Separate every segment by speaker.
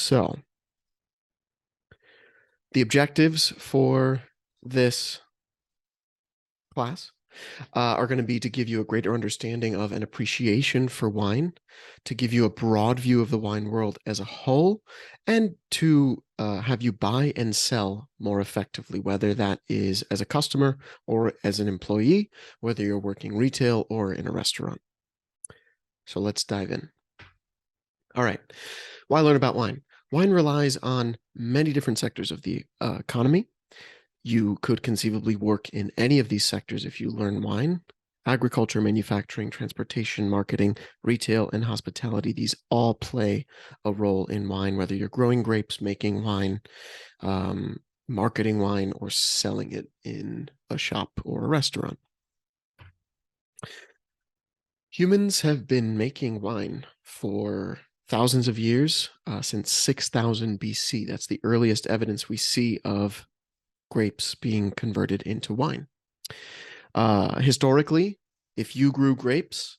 Speaker 1: So the objectives for this class are going to be to give you a greater understanding of and appreciation for wine, to give you a broad view of the wine world as a whole, and to have you buy and sell more effectively, whether that is as a customer or as an employee, whether you're working retail or in a restaurant. So let's dive in. All right. Why learn about wine? Wine relies on many different sectors of the economy. You could conceivably work in any of these sectors if you learn wine. Agriculture, manufacturing, transportation, marketing, retail, and hospitality, these all play a role in wine, whether you're growing grapes, making wine, marketing wine, or selling it in a shop or a restaurant. Humans have been making wine for thousands of years, since 6000 BC. That's the earliest evidence we see of grapes being converted into wine. Historically, if you grew grapes,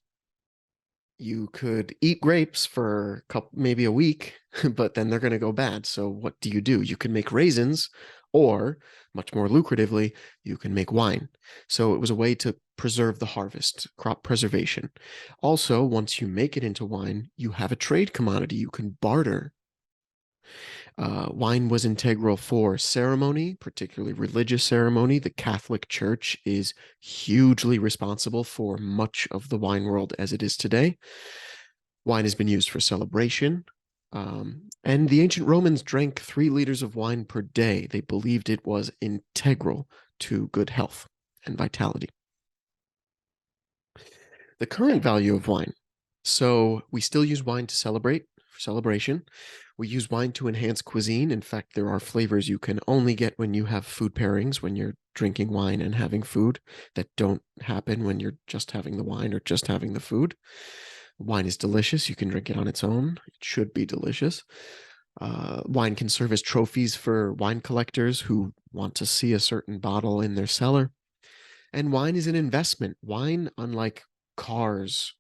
Speaker 1: you could eat grapes for maybe a week, but then they're going to go bad. So what do? You can make raisins, or much more lucratively, you can make wine. So it was a way to preserve the harvest, crop preservation. Also, once you make it into wine, you have a trade commodity. You can barter. Wine was integral for ceremony, particularly religious ceremony. The Catholic Church is hugely responsible for much of the wine world as it is today. Wine has been used for celebration. And the ancient Romans drank 3 liters of wine per day. They believed it was integral to good health and vitality. The current value of wine. So we still use wine to celebrate, for celebration. We use wine to enhance cuisine. In fact, there are flavors you can only get when you have food pairings, when you're drinking wine and having food, that don't happen when you're just having the wine or just having the food. Wine is delicious. You can drink it on its own. It should be delicious. Wine can serve as trophies for wine collectors who want to see a certain bottle in their cellar. And wine is an investment. Wine, unlike cars,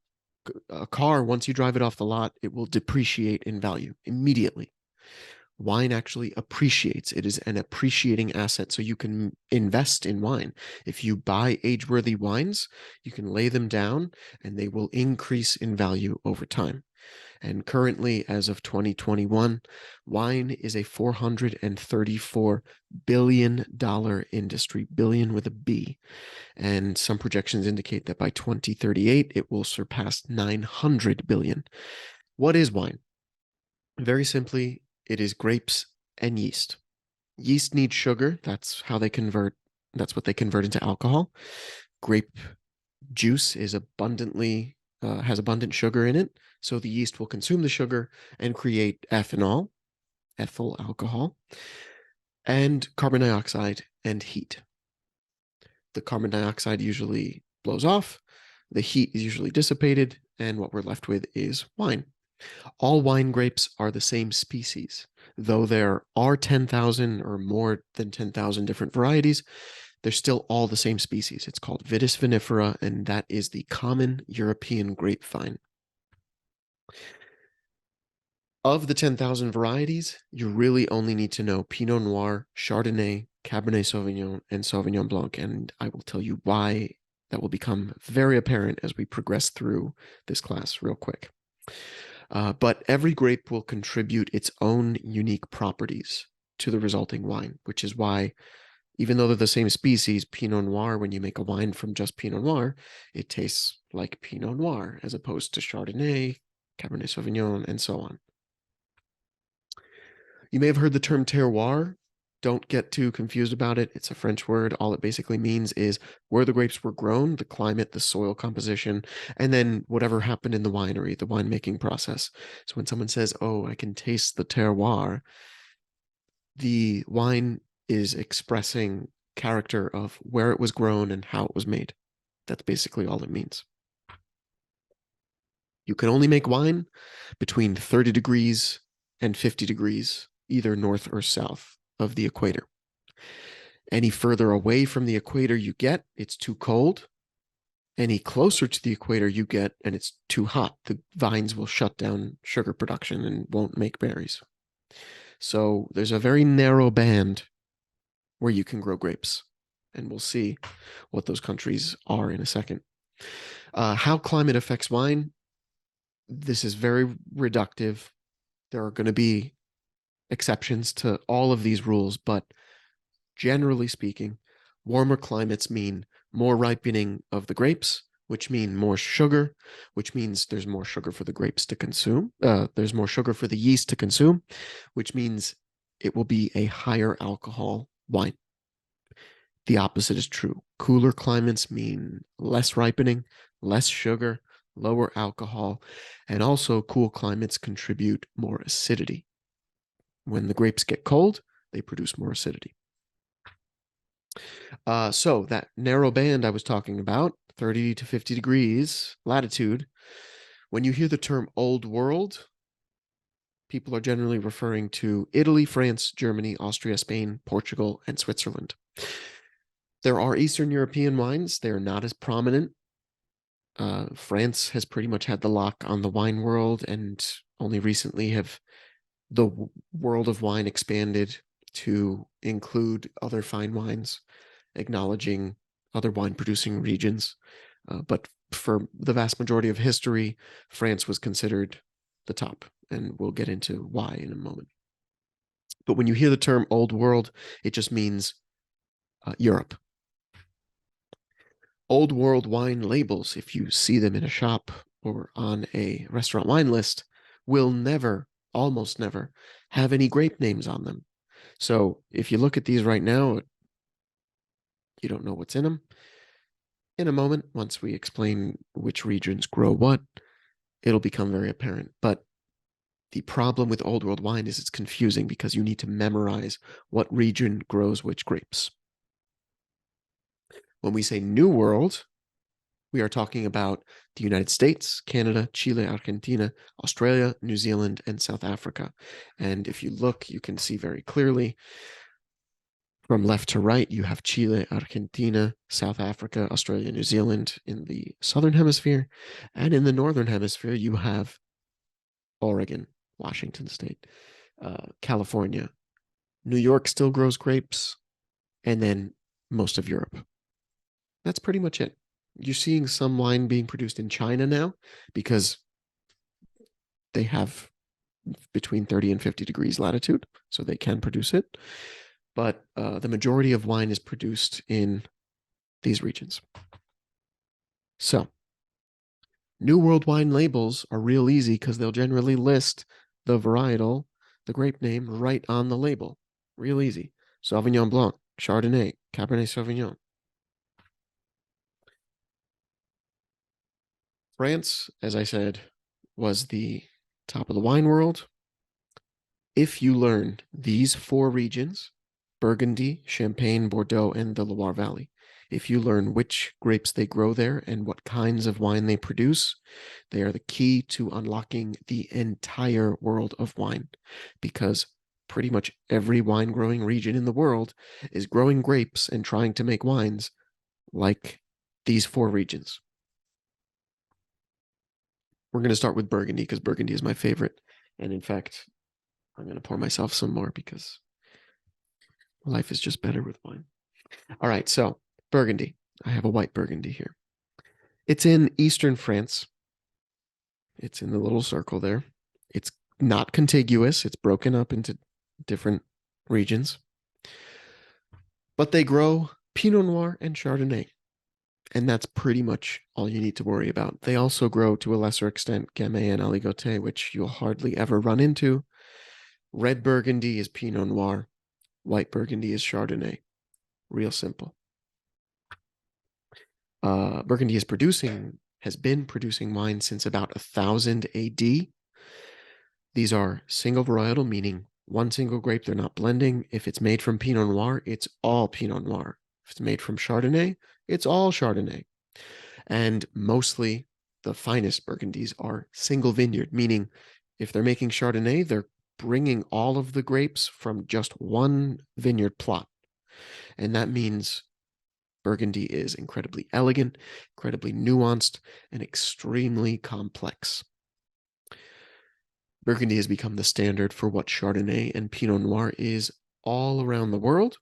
Speaker 1: a car, once you drive it off the lot, it will depreciate in value immediately. Wine actually appreciates. It is an appreciating asset. So you can invest in wine. If you buy age-worthy wines, you can lay them down and they will increase in value over time. And currently, as of 2021, wine is a $434 billion industry, billion with a B. And some projections indicate that by 2038, it will surpass 900 billion. What is wine? Very simply, it is grapes and yeast. Yeast needs sugar. That's what they convert into alcohol. Grape juice is has abundant sugar in it. So the yeast will consume the sugar and create ethanol, ethyl alcohol, and carbon dioxide and heat. The carbon dioxide usually blows off, the heat is usually dissipated, and what we're left with is wine. All wine grapes are the same species. Though there are 10,000 or more than 10,000 different varieties, they're still all the same species. It's called Vitis vinifera, and that is the common European grapevine. Of the 10,000 varieties, you really only need to know Pinot Noir, Chardonnay, Cabernet Sauvignon, and Sauvignon Blanc, and I will tell you why that will become very apparent as we progress through this class real quick. But every grape will contribute its own unique properties to the resulting wine, which is why, even though they're the same species, Pinot Noir, when you make a wine from just Pinot Noir, it tastes like Pinot Noir as opposed to Chardonnay, Cabernet Sauvignon, and so on. You may have heard the term terroir. Don't get too confused about it. It's a French word. All it basically means is where the grapes were grown, the climate, the soil composition, and then whatever happened in the winery, the winemaking process. So when someone says, oh, I can taste the terroir, the wine is expressing character of where it was grown and how it was made. That's basically all it means. You can only make wine between 30 degrees and 50 degrees, either north or south of the equator. Any further away from the equator you get, it's too cold. Any closer to the equator you get, and it's too hot. The vines will shut down sugar production and won't make berries. So there's a very narrow band where you can grow grapes. And we'll see what those countries are in a second. How climate affects wine. This is very reductive. There are going to be exceptions to all of these rules, but generally speaking, warmer climates mean more ripening of the grapes, which mean more sugar, which means there's more sugar for the grapes to consume. There's more sugar for the yeast to consume, which means it will be a higher alcohol wine. The opposite is true. Cooler climates mean less ripening, less sugar, lower alcohol, and also cool climates contribute more acidity. When the grapes get cold, they produce more acidity. So that narrow band I was talking about, 30 to 50 degrees latitude, when you hear the term old world, people are generally referring to Italy, France, Germany, Austria, Spain, Portugal, and Switzerland. There are Eastern European wines. They're not as prominent. France has pretty much had the lock on the wine world, and only recently have the world of wine expanded to include other fine wines, acknowledging other wine producing regions. But for the vast majority of history, France was considered the top, and we'll get into why in a moment. But when you hear the term old world, it just means Europe. Old world wine labels, if you see them in a shop or on a restaurant wine list, will never, almost never, have any grape names on them. So if you look at these right now, you don't know what's in them. In a moment, once we explain which regions grow what, it'll become very apparent. But the problem with old world wine is it's confusing because you need to memorize what region grows which grapes. When we say New World, we are talking about the United States, Canada, Chile, Argentina, Australia, New Zealand, and South Africa. And if you look, you can see very clearly from left to right, you have Chile, Argentina, South Africa, Australia, New Zealand in the southern hemisphere. And in the northern hemisphere, you have Oregon, Washington State, California. New York still grows grapes, and then most of Europe. That's pretty much it. You're seeing some wine being produced in China now because they have between 30 and 50 degrees latitude, so they can produce it. But the majority of wine is produced in these regions. So, New World wine labels are real easy because they'll generally list the varietal, the grape name, right on the label. Real easy. Sauvignon Blanc, Chardonnay, Cabernet Sauvignon. France, as I said, was the top of the wine world. If you learn these four regions, Burgundy, Champagne, Bordeaux, and the Loire Valley, if you learn which grapes they grow there and what kinds of wine they produce, they are the key to unlocking the entire world of wine, because pretty much every wine growing region in the world is growing grapes and trying to make wines like these four regions. We're going to start with Burgundy because Burgundy is my favorite. And in fact, I'm going to pour myself some more because life is just better with wine. All right, so Burgundy. I have a white Burgundy here. It's in eastern France. It's in the little circle there. It's not contiguous. It's broken up into different regions. But they grow Pinot Noir and Chardonnay. And that's pretty much all you need to worry about. They also grow, to a lesser extent, Gamay and Aligoté, which you'll hardly ever run into. Red Burgundy is Pinot Noir. White Burgundy is Chardonnay. Real simple. Burgundy has been producing wine since about 1000 AD. These are single varietal, meaning one single grape, they're not blending. If it's made from Pinot Noir, it's all Pinot Noir. If it's made from Chardonnay, it's all Chardonnay. And mostly the finest Burgundies are single vineyard, meaning if they're making Chardonnay, they're bringing all of the grapes from just one vineyard plot. And that means Burgundy is incredibly elegant, incredibly nuanced, and extremely complex. Burgundy has become the standard for what Chardonnay and Pinot Noir is all around the world.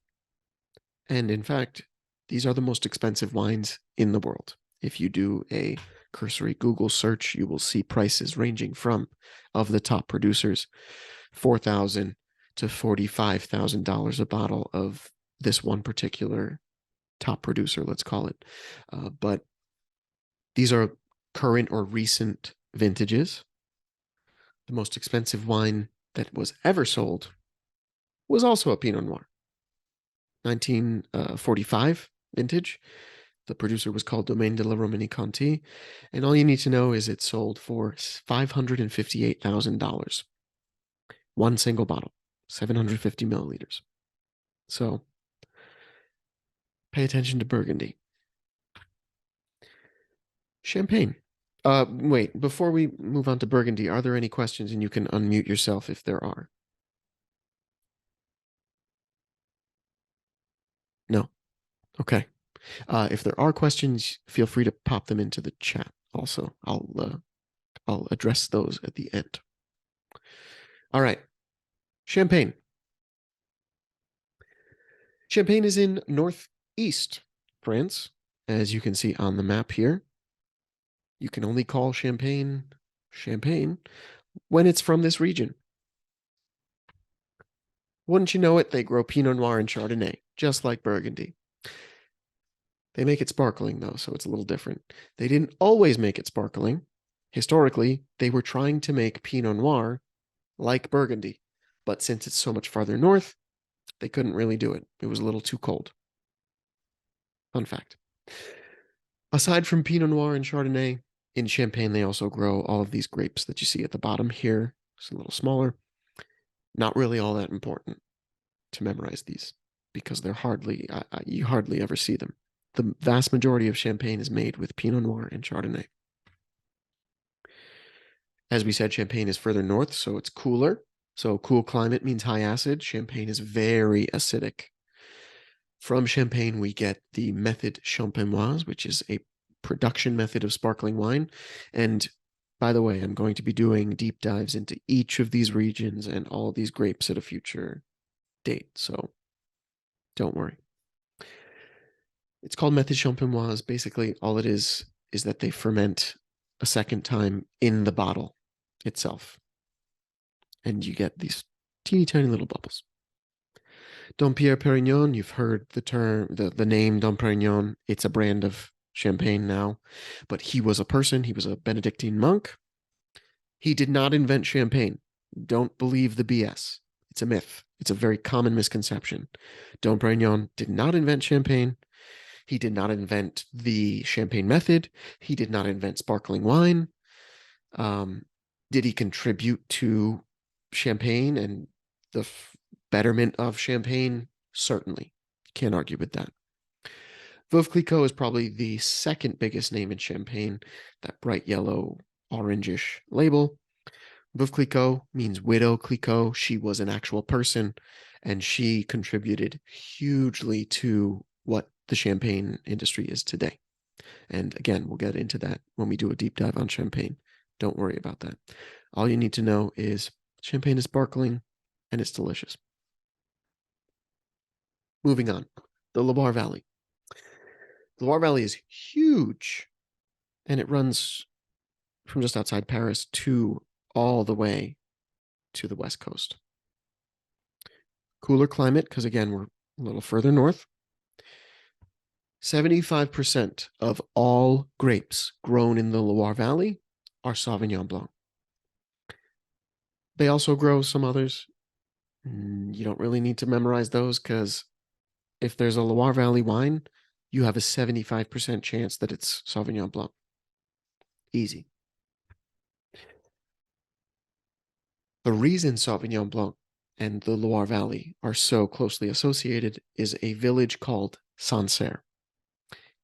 Speaker 1: And in fact, these are the most expensive wines in the world. If you do a cursory Google search, you will see prices ranging from, of the top producers, $4,000 to $45,000 a bottle of this one particular top producer, let's call it. But these are current or recent vintages. The most expensive wine that was ever sold was also a Pinot Noir, 1945 vintage. The producer was called Domaine de la Romanée Conti, and all you need to know is it sold for $558,000. One single bottle, 750 milliliters. So pay attention to Burgundy. Champagne. Wait, before we move on to Burgundy, are there any questions? And you can unmute yourself if there are. No. Okay. If there are questions, feel free to pop them into the chat. Also, I'll address those at the end. All right. Champagne. Champagne is in northeast France, as you can see on the map here. You can only call Champagne Champagne when it's from this region. Wouldn't you know it, they grow Pinot Noir and Chardonnay, just like Burgundy. They make it sparkling, though, so it's a little different. They didn't always make it sparkling. Historically, they were trying to make Pinot Noir like Burgundy, but since it's so much farther north, they couldn't really do it. It was a little too cold. Fun fact. Aside from Pinot Noir and Chardonnay, in Champagne, they also grow all of these grapes that you see at the bottom here. It's a little smaller. Not really all that important to memorize these because they're you hardly ever see them. The vast majority of Champagne is made with Pinot Noir and Chardonnay. As we said, Champagne is further north, so it's cooler. So cool climate means high acid. Champagne is very acidic. From Champagne, we get the method champenoise, which is a production method of sparkling wine. And by the way, I'm going to be doing deep dives into each of these regions and all of these grapes at a future date. So don't worry. It's called method champenoise. Basically, all it is that they ferment a second time in the bottle itself. And you get these teeny tiny little bubbles. Dom Pierre Perignon, you've heard the term, the name Dom Perignon. It's a brand of champagne now, but he was a person. He was a Benedictine monk. He did not invent champagne. Don't believe the BS. It's a myth. It's a very common misconception. Dom Perignon did not invent champagne. He did not invent the champagne method. He did not invent sparkling wine. Did he contribute to champagne and the betterment of champagne? Certainly. Can't argue with that. Veuve Clicquot is probably the second biggest name in champagne, that bright yellow, orangish label. Veuve Clicquot means widow Clicquot. She was an actual person, and she contributed hugely to what the champagne industry is today. And again, we'll get into that when we do a deep dive on champagne. Don't worry about that. All you need to know is champagne is sparkling and it's delicious. Moving on, the Loire Valley. The Loire Valley is huge, and it runs from just outside Paris to all the way to the west coast. Cooler climate, because again, we're a little further north. 75% of all grapes grown in the Loire Valley are Sauvignon Blanc. They also grow some others. You don't really need to memorize those because if there's a Loire Valley wine, you have a 75% chance that it's Sauvignon Blanc. Easy. The reason Sauvignon Blanc and the Loire Valley are so closely associated is a village called Sancerre.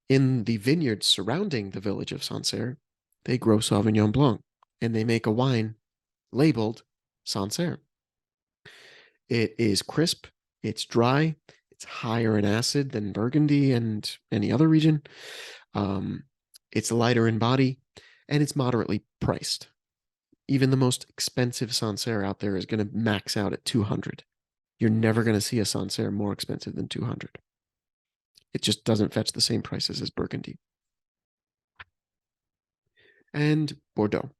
Speaker 1: In the vineyards surrounding the village of Sancerre, they grow Sauvignon Blanc, and they make a wine labeled Sancerre. It is crisp, it's dry, it's higher in acid than Burgundy and any other region. It's lighter in body, and it's moderately priced. Even the most expensive Sancerre out there is going to max out at 200. You're never going to see a Sancerre more expensive than 200. It just doesn't fetch the same prices as Burgundy. And Bordeaux.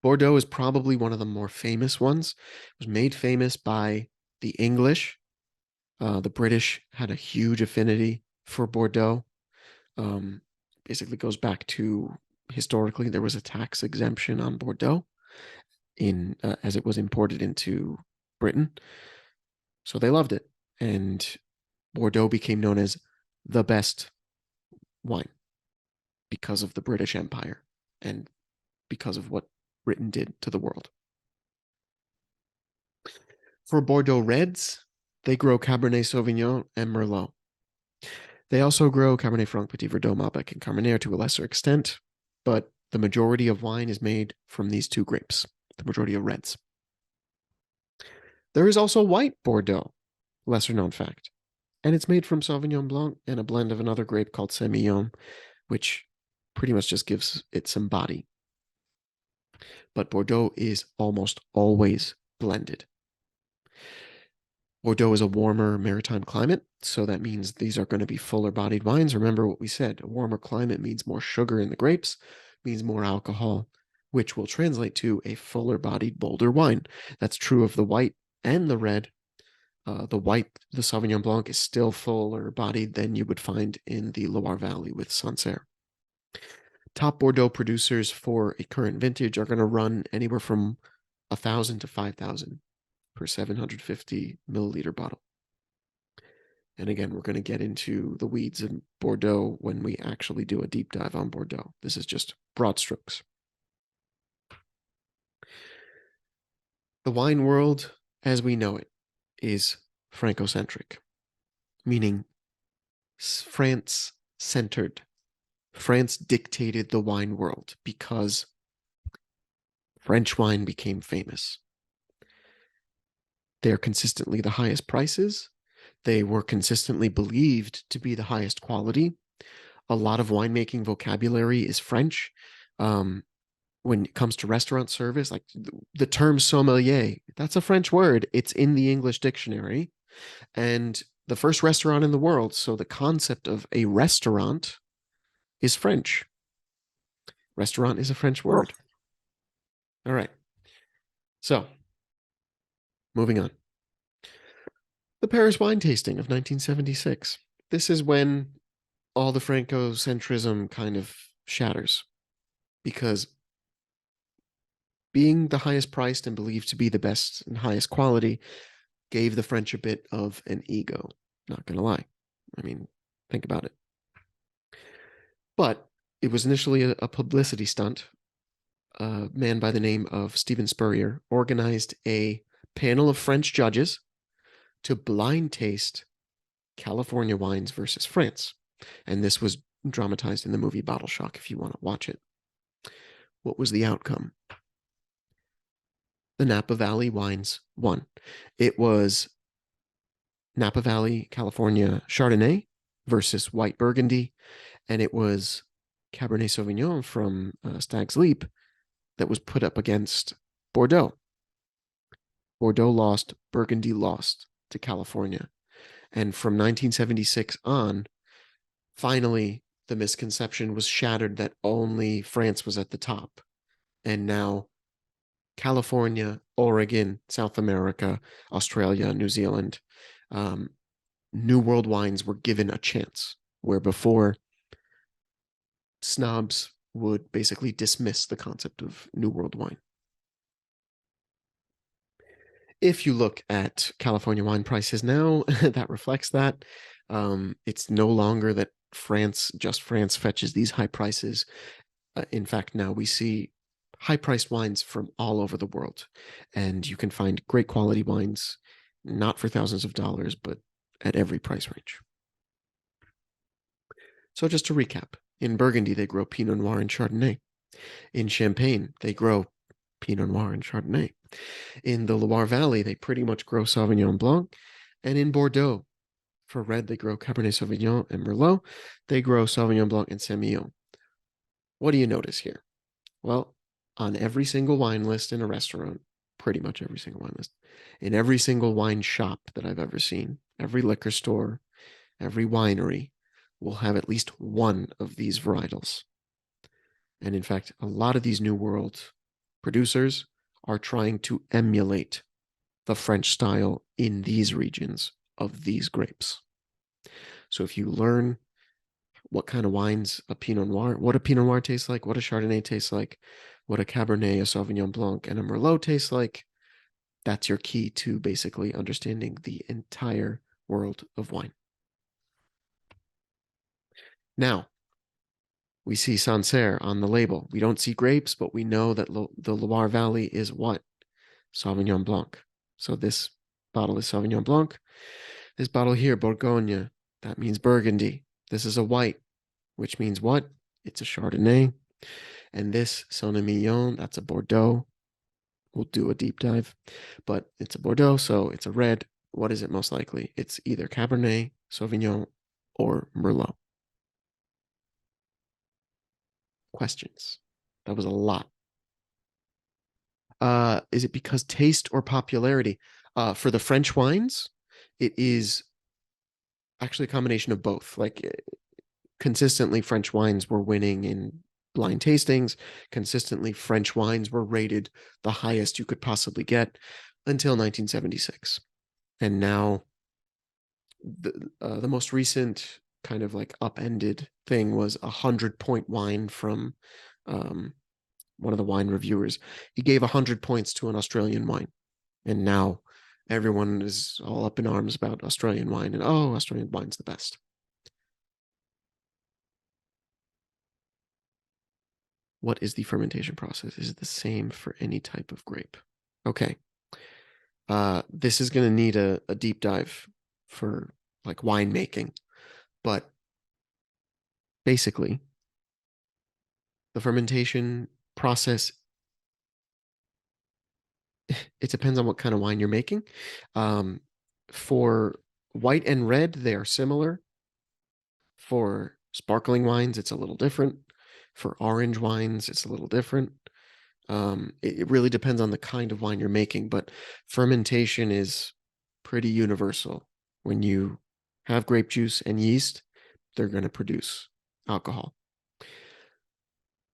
Speaker 1: Bordeaux is probably one of the more famous ones. It was made famous by the English. The British had a huge affinity for Bordeaux. Um, Basically goes back to historically there was a tax exemption on Bordeaux in as it was imported into Britain. So they loved it, and Bordeaux became known as the best wine because of the British Empire and because of what Britain did to the world. For Bordeaux Reds, they grow Cabernet Sauvignon and Merlot. They also grow Cabernet Franc, Petit Verdot, Malbec, and Carmenere to a lesser extent, but the majority of wine is made from these two grapes, the majority of reds. There is also white Bordeaux, lesser known fact, and it's made from Sauvignon Blanc and a blend of another grape called Semillon, which pretty much just gives it some body. But Bordeaux is almost always blended. Bordeaux is a warmer maritime climate, so that means these are going to be fuller bodied wines. Remember what we said, a warmer climate means more sugar in the grapes, means more alcohol, which will translate to a fuller bodied, bolder wine. That's true of the white and the red. The Sauvignon Blanc is still fuller bodied than you would find in the Loire Valley with Sancerre. Top Bordeaux producers for a current vintage are going to run anywhere from 1,000 to 5,000 per 750 milliliter bottle. And again, we're going to get into the weeds in Bordeaux when we actually do a deep dive on Bordeaux. This is just broad strokes. The wine world, as we know it, is Franco-centric, meaning France-centered. France dictated the wine world because French wine became famous. They are consistently the highest prices. They were consistently believed to be the highest quality. A lot of winemaking vocabulary is French. When it comes to restaurant service, like the term sommelier, that's a French word. It's in the English dictionary. And the first restaurant in the world, so the concept of a restaurant is French. Restaurant is a French word. All right. So, moving on. The Paris wine tasting of 1976. This is when all the Franco-centrism kind of shatters, because being the highest priced and believed to be the best and highest quality gave the French a bit of an ego. Not going to lie. I mean, think about it. But it was initially a publicity stunt. A man by the name of Stephen Spurrier organized a panel of French judges to blind taste California wines versus France. And this was dramatized in the movie Bottle Shock if you want to watch it. What was the outcome? The Napa Valley wines won. It was Napa Valley, California Chardonnay versus White Burgundy, and it was Cabernet Sauvignon from Stag's Leap that was put up against Bordeaux. Bordeaux lost, Burgundy lost to California. And from 1976 on, finally, the misconception was shattered that only France was at the top. And now California, Oregon, South America, Australia, New Zealand, New World wines were given a chance, where before snobs would basically dismiss the concept of New World wine. If you look at California wine prices now, that reflects that. It's no longer that just France fetches these high prices. In fact, now we see high-priced wines from all over the world, and you can find great quality wines, not for thousands of dollars, but at every price range. So just to recap, in Burgundy, they grow Pinot Noir and Chardonnay. In Champagne, they grow Pinot Noir and Chardonnay. In the Loire Valley, they pretty much grow Sauvignon Blanc. And in Bordeaux, for red, they grow Cabernet Sauvignon and Merlot. They grow Sauvignon Blanc and Semillon. What do you notice here? Well, on every single wine list in a restaurant, pretty much every single wine list, in every single wine shop that I've ever seen, every liquor store, every winery will have at least one of these varietals. And in fact, a lot of these New World producers are trying to emulate the French style in these regions of these grapes. So if you learn what kind of wines a Pinot Noir, what a Pinot Noir tastes like, what a Chardonnay tastes like, what a Cabernet, a Sauvignon Blanc, and a Merlot tastes like, that's your key to basically understanding the entire world of wine. Now, we see Sancerre on the label. We don't see grapes, but we know that the Loire Valley is what? Sauvignon Blanc. So this bottle is Sauvignon Blanc. This bottle here, Bourgogne, that means Burgundy. This is a white, which means what? It's a Chardonnay. And this Sauvignon, that's a Bordeaux. We'll do a deep dive, but it's a Bordeaux, so it's a red. What is it most likely? It's either Cabernet, Sauvignon, or Merlot. Questions? That was a lot. Is it because taste or popularity? For the French wines, it is actually a combination of both. Like consistently, French wines were winning in blind tastings. Consistently, French wines were rated the highest you could possibly get until 1976. And now the most recent kind of like upended thing was 100-point wine from one of the wine reviewers. He gave 100 points to an Australian wine. And now everyone is all up in arms about Australian wine. And oh, Australian wine's the best. What is the fermentation process? Is it the same for any type of grape? Okay. This is going to need a deep dive for like winemaking. But basically, the fermentation process, it depends on what kind of wine you're making. For white and red, they are similar. For sparkling wines, it's a little different. For orange wines, it's a little different. It really depends on the kind of wine you're making, but fermentation is pretty universal. When you have grape juice and yeast, they're going to produce alcohol.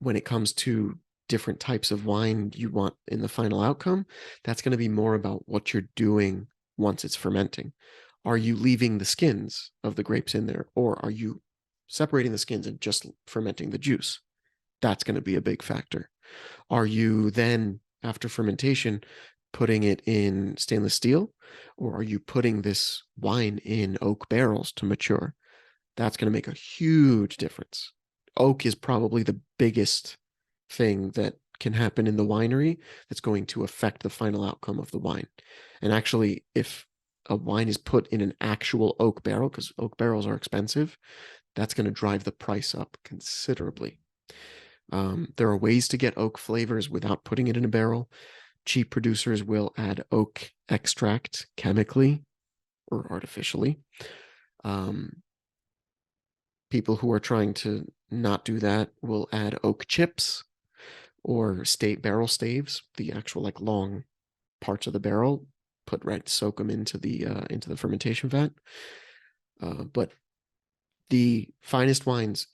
Speaker 1: When it comes to different types of wine you want in the final outcome, that's going to be more about what you're doing once it's fermenting. Are you leaving the skins of the grapes in there, or are you separating the skins and just fermenting the juice? That's going to be a big factor. Are you then, after fermentation, putting it in stainless steel, or are you putting this wine in oak barrels to mature? That's going to make a huge difference. Oak is probably the biggest thing that can happen in the winery that's going to affect the final outcome of the wine. And actually, if a wine is put in an actual oak barrel, because oak barrels are expensive, that's going to drive the price up considerably. There are ways to get oak flavors without putting it in a barrel. Cheap producers will add oak extract chemically or artificially. People who are trying to not do that will add oak chips or barrel staves, the actual like long parts of the barrel, soak them into the fermentation vat. But the finest wines,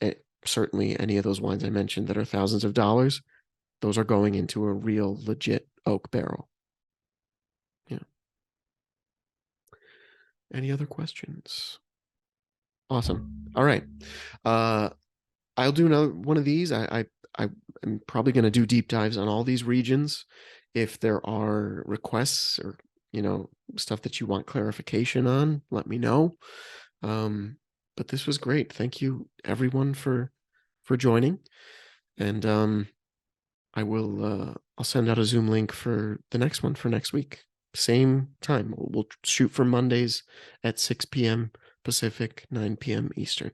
Speaker 1: certainly any of those wines I mentioned that are thousands of dollars, those are going into a real legit oak barrel. Yeah. Any other questions? Awesome. All right. I'll do another one of these. I'm probably going to do deep dives on all these regions. If there are requests or stuff that you want clarification on, let me know. But this was great. Thank you everyone for joining. And I'll send out a Zoom link for the next one for next week. Same time. We'll shoot for Mondays at 6 p.m. Pacific, 9 p.m. Eastern.